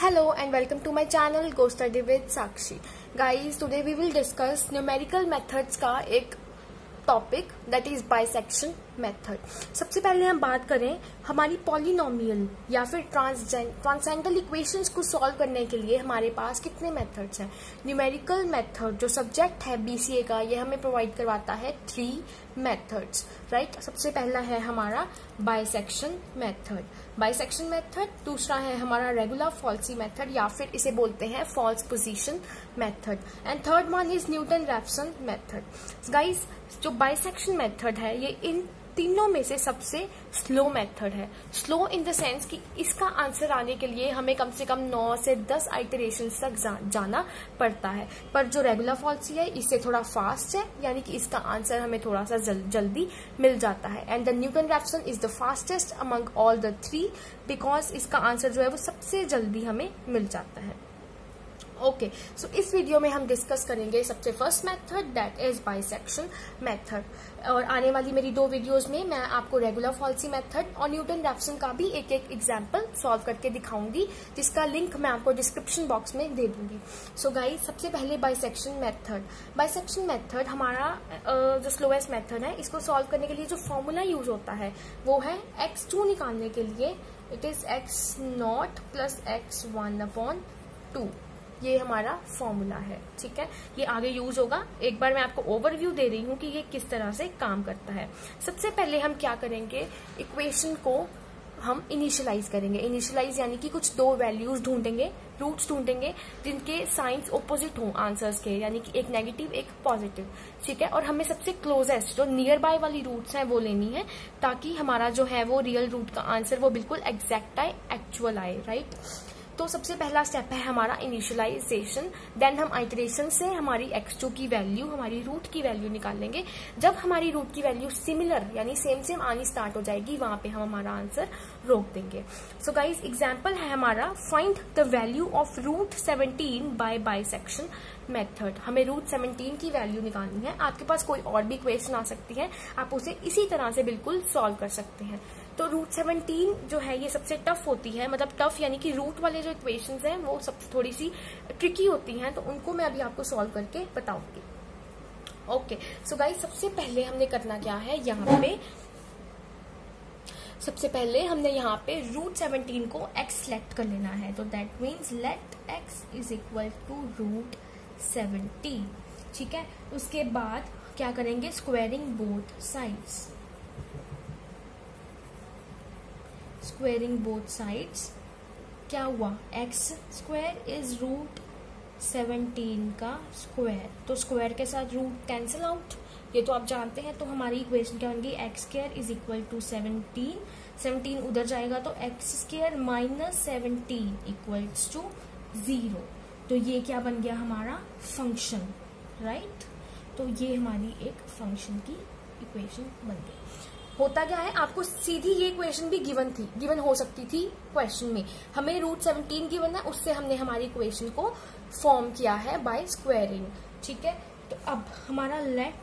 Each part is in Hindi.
Hello and welcome to my channel Go Study with Sakshi. Guys, today we will discuss numerical methods का एक topic that is bisection method. सबसे पहले हम बात करें हमारी पॉलिनोमियल या फिर ट्रांसेंडल इक्वेशंस को सॉल्व करने के लिए हमारे पास कितने मेथड्स हैं। न्यूमेरिकल मेथड जो सब्जेक्ट है बीसीए का, ये हमें प्रोवाइड करवाता है 3 मेथड्स, राइट। सबसे पहला है हमारा बाइसेक्शन मेथड, दूसरा है हमारा रेगुलर फॉल्सी मेथड या फिर इसे बोलते हैं false position method, and third one is Newton Raphson method. Guys, जो बाइसेक्शन मेथड है ये इन तीनों में से सबसे स्लो मेथड है। स्लो इन द सेंस कि इसका आंसर आने के लिए हमें कम से कम 9 से 10 आइटरेशंस तक जाना पड़ता है, पर जो रेगुलर फॉल्सी है इससे थोड़ा फास्ट है, यानी कि इसका आंसर हमें थोड़ा सा जल्दी मिल जाता है। And the Newton-Raphson is the fastest among all the 3 because इसका आंसर जो है वो सबसे जल्दी हमें मिल जाता है। ओके, सो इस वीडियो में हम डिस्कस करेंगे सबसे first method that is bisection method, और आने वाली मेरी 2 वीडियोस में मैं आपको रेगुलर फॉल्सी मेथड और न्यूटन-रैप्सन का भी एक एग्जांपल सॉल्व करके दिखाऊंगी, जिसका लिंक मैं आपको डिस्क्रिप्शन बॉक्स में दे दूंगी। सो गाइस, सबसे पहले बाइसेक्शन मेथड हमारा जो स्लोएस्ट मेथड है, इसको सॉल्व करने के लिए जो फॉर्मूला यूज होता है वो है x2 निकालने के लिए it is x0 plus x1/2। ये हमारा फॉर्मूला है, ठीक है। ये आगे यूज होगा। एक बार मैं आपको ओवरव्यू दे रही हूँ कि ये किस तरह से काम करता है। सबसे पहले हम क्या करेंगे, इक्वेशन को हम इनिशियलाइज करेंगे। इनिशियलाइज यानी कि कुछ 2 वैल्यूज ढूंढेंगे, रूट्स ढूंढेंगे जिनके साइंस ऑपोजिट हों आंसर्स के, यानी कि एक नेगेटिव एक पॉजिटिव, ठीक है। और हमें सबसे क्लोजेस्ट जो नियर बाय वाली रूट्स हैं वो लेनी है, ताकि हमारा जो है वो रियल रूट का आंसर वो बिल्कुल एग्जैक्ट आए, एक्चुअल आए, राइट। तो सबसे पहला स्टेप है हमारा इनिशियलाइजेशन। देन हम आइटरेशन से हमारी x2 की वैल्यू, हमारी रूट की वैल्यू निकालेंगे। जब हमारी रूट की वैल्यू सिमिलर यानी सेम आनी स्टार्ट हो जाएगी, वहां पे हम हमारा आंसर रोक देंगे। सो गाइस, एग्जांपल है हमारा find the value of root 17 by bisection method. हमें रूट 17 की वैल्यू निकालनी है। आपके पास कोई और भी इक्वेशन आ सकती है, आप उसे इसी तरह से बिल्कुल सॉल्व कर सकते हैं। तो रूट 17 जो है ये सबसे टफ होती है, मतलब टफ यानी कि रूट वाले जो इक्वेशंस हैं वो सब थोड़ी सी ट्रिकी होती हैं, तो उनको मैं अभी आपको सॉल्व करके बताऊंगी। ओके, सो गाइस, सबसे पहले हमने करना क्या है, यहाँ पे सबसे पहले हमने यहाँ पे रूट 17 को x सेलेक्ट कर लेना है। तो that means let x is equal to root 17, ठीक है। उसके बाद क्या करेंगे, स्क्वायरिंग बोथ साइड्स, क्या हुआ, x स्क्वायर इज रूट 17 का स्क्वायर, तो स्क्वायर के साथ रूट कैंसिल आउट, ये तो आप जानते हैं। तो हमारी इक्वेशन क्या होगी, x square is equal to 17 उधर जाएगा तो x square minus 17 equals to 0। तो ये क्या बन गया हमारा फंक्शन, राइट। तो ये हमारी एक फंक्शन की इक्वेशन बन गई। होता क्या है, आपको सीधी ये इक्वेशन भी गिवन हो सकती थी क्वेश्चन में। हमें रूट 17 गिवन है, उससे हमने हमारी इक्वेशन को फॉर्म किया है बाय स्क्वायरिंग, ठीक है। तो अब हमारा लेट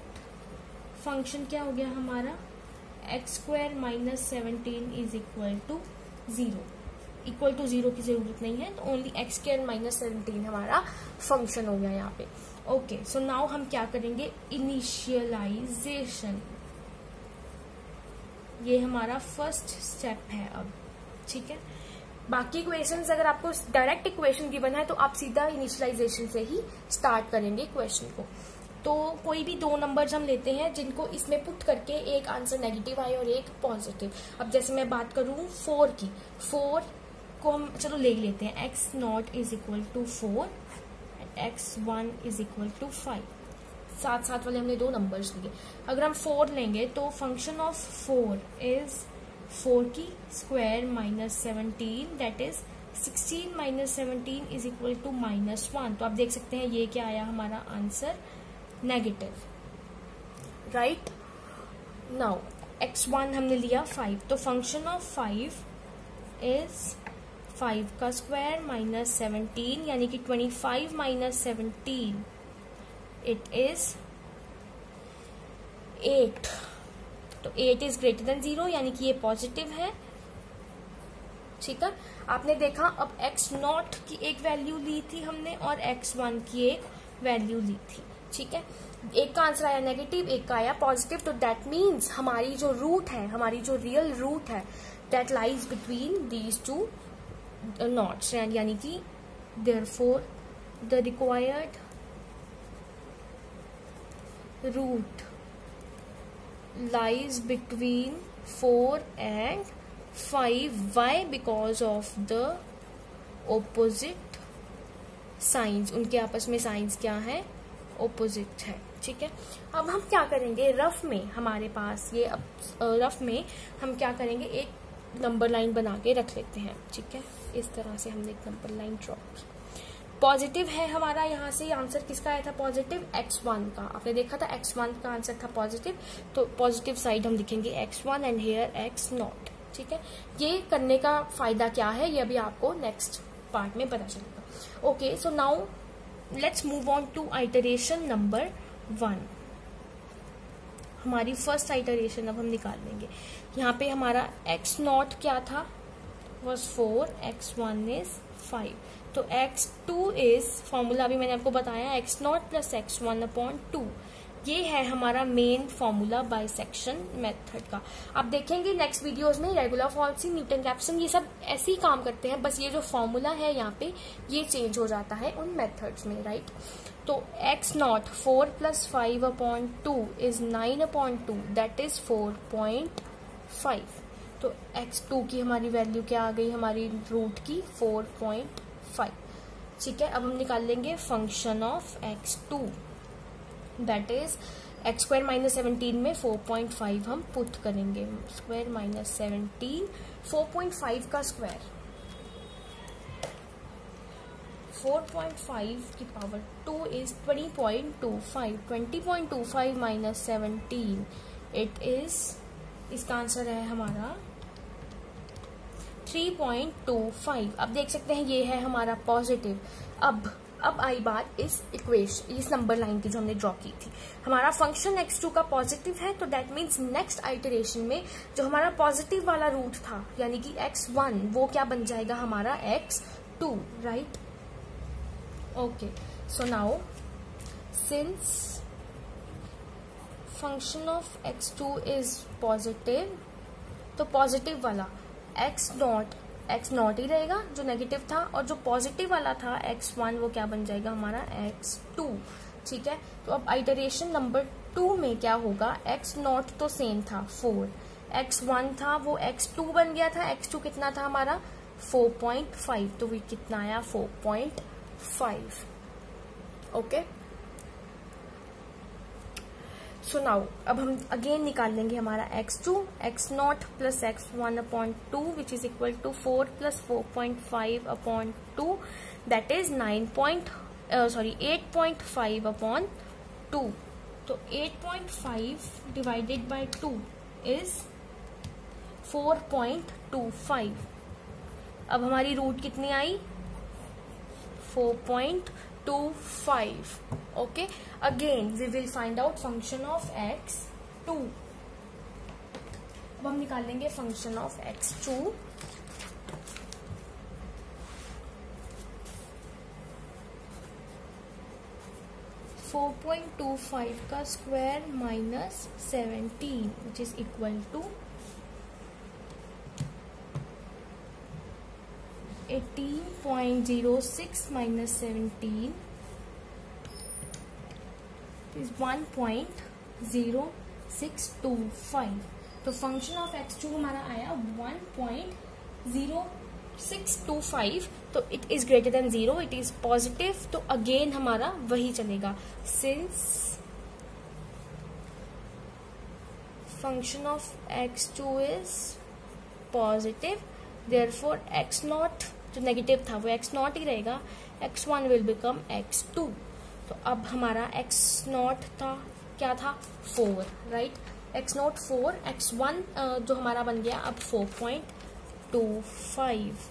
फंक्शन क्या हो गया हमारा, x square minus 17 is equal to 0। Equal to 0 की जरूरत नहीं है, तो ओनली x स्क्वायर माइनस 17 हमारा फंक्शन हो गया यहाँ पे। ओके, सो नाउ हम क्या करेंगे, इनिशियलाइजेशन। ये हमारा फर्स्ट स्टेप है अब, ठीक है। बाकी इक्वेशंस अगर आपको डायरेक्ट इक्वेशन गिवन है तो आप सीधा इनिशियलाइजेशन से ही स्टार्ट करेंगे क्वेश्चन को। तो कोई भी 2 नंबर्स हम लेते हैं जिनको इसमें पुट करके एक आंसर नेगेटिव आए और एक पॉजिटिव। अब जैसे मैं बात करूं 4 की, 4 को हम चलो ले लेते हैं, x0 is equal to 4 and x1 is equal to 5। साथ वाले हमने 2 नंबर्स लिए। अगर हम 4 लेंगे तो फंक्शन ऑफ 4 इज 4 की square minus 17, that is 16 minus 17 is equal to -1। तो आप देख सकते हैं ये क्या आया हमारा answer, negative, right. Now x1 हमने लिया 5, तो फंक्शन ऑफ 5 इज 5 का स्क्वायर माइनस 17, यानी कि 25 माइनस 17 इट इज 8। तो 8 इज ग्रेटर देन 0, यानी कि ये पॉजिटिव है, ठीक है। आपने देखा अब x0 की एक वैल्यू ली थी हमने और x1 की एक वैल्यू ली थी, ठीक है। एक का आंसर आया नेगेटिव, एक का आया पॉजिटिव, तो दैट मीन्स हमारी जो रूट है, हमारी जो रियल रूट है, that lies between these two knots, यानी कि therefore the required root lies between 4 and 5. Why? Because of the opposite signs. उनके आपस में साइंस क्या है? ऑपोजिट है, ठीक है। अब हम क्या करेंगे, रफ में हमारे पास ये रफ में हम क्या करेंगे, एक नंबर लाइन बना के रख लेते हैं, ठीक है। इस तरह से हमने एक नंबर लाइन ड्रॉ की। पॉजिटिव है हमारा, यहाँ से आंसर किसका आया था पॉजिटिव, x1 का। आपने देखा था x1 का आंसर था पॉजिटिव, तो पॉजिटिव साइड हम लिखेंगे x1 एंड हियर x0, ठीक है। ये करने का फायदा क्या है ये अभी आपको नेक्स्ट पार्ट में पता चलेगा। Okay, so now let's move on to iteration number 1। हमारी फर्स्ट आइटरेशन अब हम निकाल लेंगे। यहाँ पे हमारा x0 क्या था, was 4, x1 is 5, तो x2 इज फॉर्मूला अभी मैंने आपको बताया x0 प्लस x1 अपॉन 2। ये है हमारा मेन फॉर्मूला बाइसेक्शन मेथड का। आप देखेंगे नेक्स्ट वीडियोस में रेगुलर फॉल्सी, न्यूटन रैप्सन, ये सब ऐसे ही काम करते हैं, बस ये जो फॉर्मूला है यहाँ पे ये चेंज हो जाता है उन मेथड्स में, राइट। तो x0 4 plus 5 upon 2 is 9 upon 2, that is 4.5। तो x2 की हमारी वैल्यू क्या आ गई, हमारी रूट की 4.5, ठीक है। अब हम निकाल लेंगे function of x2, that is x square minus 17 में 4.5 हम पुट करेंगे, स्क्वायर माइनस 17, 4.5 का स्क्वायर 4.5 की power 2 is 20.25, 20.25 minus 17 it is, इसका आंसर है हमारा 3.25। अब देख सकते हैं ये है हमारा पॉजिटिव। अब आई बात इस इक्वेशन, इस नंबर लाइन की जो हमने ड्रॉ की थी। हमारा फंक्शन x2 का पॉजिटिव है, तो दैट मीन्स नेक्स्ट आइटरेशन में जो हमारा पॉजिटिव वाला रूट था यानी कि x1 वो क्या बन जाएगा हमारा x2, right. Okay, so now since function of x2 is positive, तो पॉजिटिव वाला x0 ही रहेगा जो नेगेटिव था, और जो पॉजिटिव वाला था x1 वो क्या बन जाएगा हमारा x2, ठीक है। तो अब आइटरेशन नंबर 2 में क्या होगा, x0 तो सेम था 4, x1 था वो x2 बन गया था, x2 कितना था हमारा 4.5, तो वो कितना आया 4.5। ओके, सो नाउ अब हम अगेन निकाल लेंगे हमारा x2, x0 plus x1 upon 2 which is equal to 4 plus 4.5 upon 2, that is 8.5 upon 2। तो 8.5 डिवाइडेड बाय 2 इज 4.25। अब हमारी रूट कितनी आई 4.25। Okay, again we will find out function of x2। अब हम निकाल लेंगे फंक्शन ऑफ x2। फोर 4.25 का square minus 17 which is equal to 18.06 minus 17 is 1.0625। तो फंक्शन ऑफ x2 हमारा आया 1.0625, तो it is greater than 0, it is positive, तो अगेन हमारा वही चलेगा। Since function of x2 is positive, therefore x0 जो नेगेटिव था वो x0 ही रहेगा, x1 विल बिकम x2। तो अब हमारा x0 था क्या था 4, राइट, x0 4, x1 जो हमारा बन गया अब 4.25।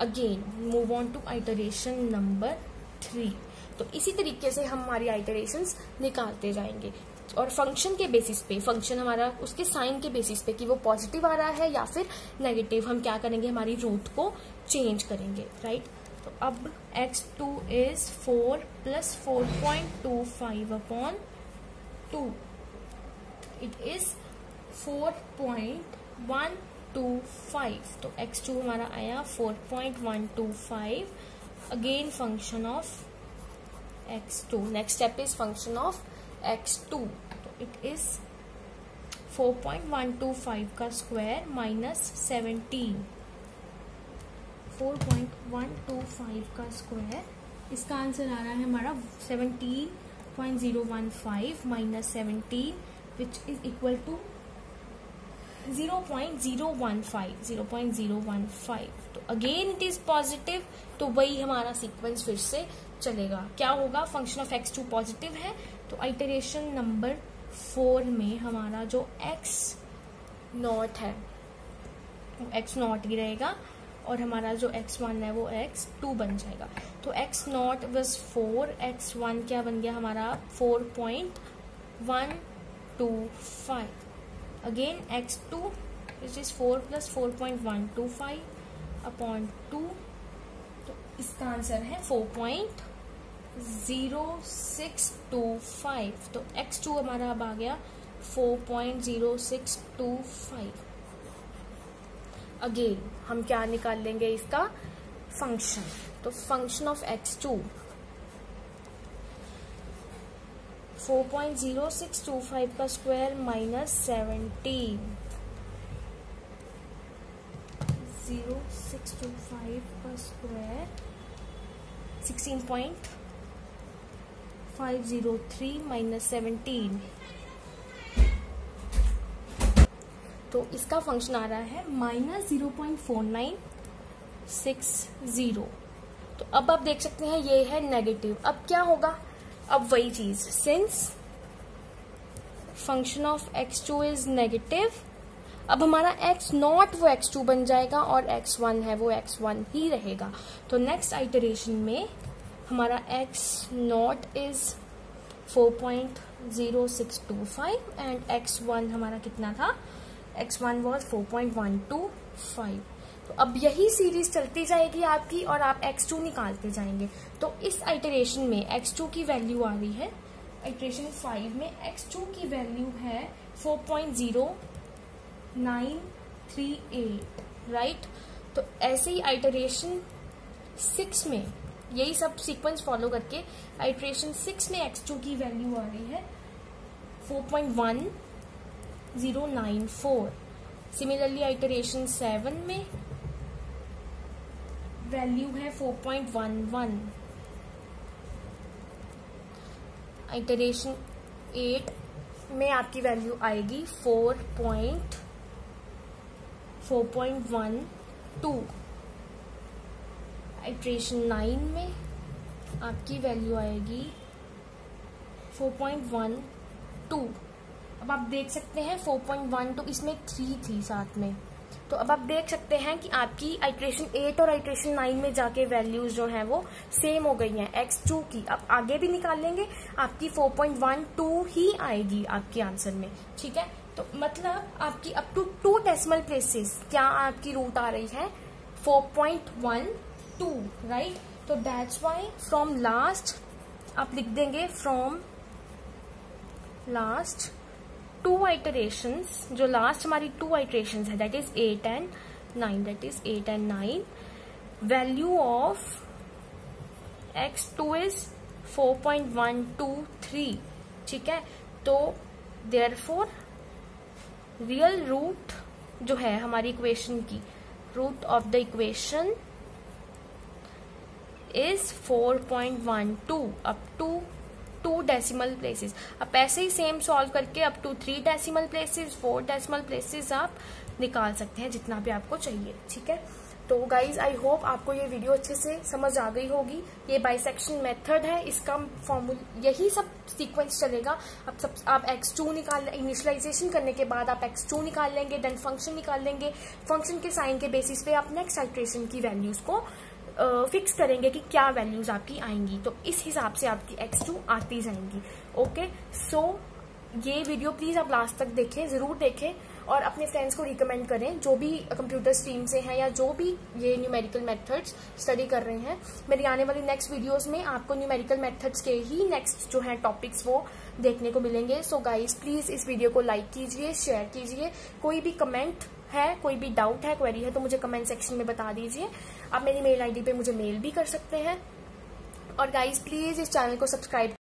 Again move on to iteration number 3। तो इसी तरीके से हम हमारी आइटरेशंस निकालते जाएंगे। और फंक्शन के बेसिस पे, फंक्शन हमारा उसके साइन के बेसिस पे कि वो पॉजिटिव आ रहा है या फिर नेगेटिव, हम क्या करेंगे, हमारी रूट को चेंज करेंगे, राइट। तो अब x2 is 4 plus 4.25 upon 2, it is 4.125। तो x2 हमारा आया 4.125, again function of x2। Next step is function of x2, तो इट इज 4.125 का स्क्वायर माइनस 17, 4.125 का स्क्वायर, इसका आंसर आ रहा है हमारा 17.015 minus 17 which is equal to 0.015। तो अगेन इट इज पॉजिटिव, तो वही हमारा सीक्वेंस फिर से चलेगा। क्या होगा, फंक्शन ऑफ x2 पॉजिटिव है, तो आइटरेशन नंबर 4 में हमारा जो x0 है वो x0 ही रहेगा और हमारा जो x1 है वो x2 बन जाएगा। तो x0 was 4, x1 क्या बन गया हमारा 4.125, again x2 which is 4 plus 4.125 upon 2, तो इसका आंसर है 4.0625। तो x2 हमारा अब आ गया 4.0625। अगेन हम क्या निकाल लेंगे, इसका फंक्शन। तो फंक्शन ऑफ x2 4.0625 का स्क्वायर माइनस 17, 0625 का स्क्वायर 16.503 माइनस 17, तो इसका फंक्शन आ रहा है माइनस 0.4960। तो अब आप देख सकते हैं ये है नेगेटिव। अब क्या होगा, अब वही चीज, since function of x2 is negative, अब हमारा x0 वो x2 बन जाएगा और x1 है वो x1 ही रहेगा। तो नेक्स्ट आइटरेशन में हमारा x0 इज 4.0625 एंड x1 हमारा कितना था, x1 वॉज 4.125। तो अब यही सीरीज चलती जाएगी आपकी और आप x2 निकालते जाएंगे। तो इस आइटरेशन में x2 की वैल्यू आ रही है, आइटरेशन 5 में x2 की वैल्यू है 4.0938, राइट। तो ऐसे ही आइटरेशन 6 में यही सब सीक्वेंस फॉलो करके आइटरेशन 6 में x2 की वैल्यू आ रही है 4.1094। सिमिलरली आइटरेशन 7 में वैल्यू है 4.11। आइटरेशन 8 में आपकी वैल्यू आएगी 4.12। आइटरेशन 9 में आपकी वैल्यू आएगी 4.12। अब आप देख सकते हैं 4.12, इसमें 3 थी साथ में, तो अब आप देख सकते हैं कि आपकी आइटरेशन 8 और आइटरेशन 9 में जाके वैल्यूज जो हैं वो सेम हो गई हैं x2 की। अब आगे भी निकाल लेंगे, आपकी 4.12 ही आएगी आपके आंसर में, ठीक है। तो मतलब आपकी अप टू 2 डेसिमल प्लेसेस क्या आपकी रूट आ रही है 4.12, राइट। तो दैट्स वाई फ्रॉम लास्ट आप लिख देंगे फ्रॉम लास्ट 2 आइटरेशंस, जो लास्ट हमारी 2 आइटरेशंस है that is 8 and 9, that is 8 and 9, value of x2 is 4.123, ठीक है। तो देयरफॉर रियल रूट जो है हमारी इक्वेशन की, root of the equation is 4.12 up to 2 decimal places. अब ऐसे ही सेम सॉल्व करके up to 3 decimal places, 4 decimal places आप निकाल सकते हैं जितना भी आपको चाहिए, ठीक है। तो गाइज आई होप आपको ये वीडियो अच्छे से समझ आ गई होगी। ये बाइसेक्शन मेथड है, इसका फॉर्मूला यही सब सीक्वेंस चलेगा। आप x2 निकाल, इनिशियलाइजेशन करने के बाद आप x2 निकाल लेंगे, देन फंक्शन निकाल लेंगे, फंक्शन के साइन के बेसिस पे आप नेक्स्ट आइटरेशन की वैल्यूज को फिक्स करेंगे कि क्या वैल्यूज आपकी आएंगी। तो इस हिसाब से आपकी x2 आती जाएंगी। ओके, सो ये वीडियो प्लीज आप लास्ट तक देखें, जरूर देखें और अपने फ्रेंड्स को रिकमेंड करें जो भी कंप्यूटर स्ट्रीम से हैं या जो भी ये न्यूमेरिकल मेथड्स स्टडी कर रहे हैं। मेरी आने वाली नेक्स्ट वीडियोस में आपको न्यूमेरिकल मेथड्स के ही नेक्स्ट जो हैं टॉपिक्स वो देखने को मिलेंगे। सो गाइज प्लीज इस वीडियो को लाइक कीजिए, शेयर कीजिए। कोई भी कमेंट है, कोई भी डाउट है, क्वेरी है तो मुझे कमेंट सेक्शन में बता दीजिए। आप मेरी मेल आईडी पे मुझे मेल भी कर सकते हैं। और गाइज प्लीज इस चैनल को सब्सक्राइब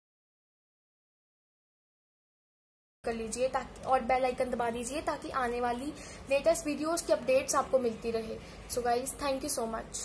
कर लीजिए ताकि और बेल आइकन दबा दीजिए ताकि आने वाली लेटेस्ट वीडियोस की अपडेट्स आपको मिलती रहे। So guys thank you so much.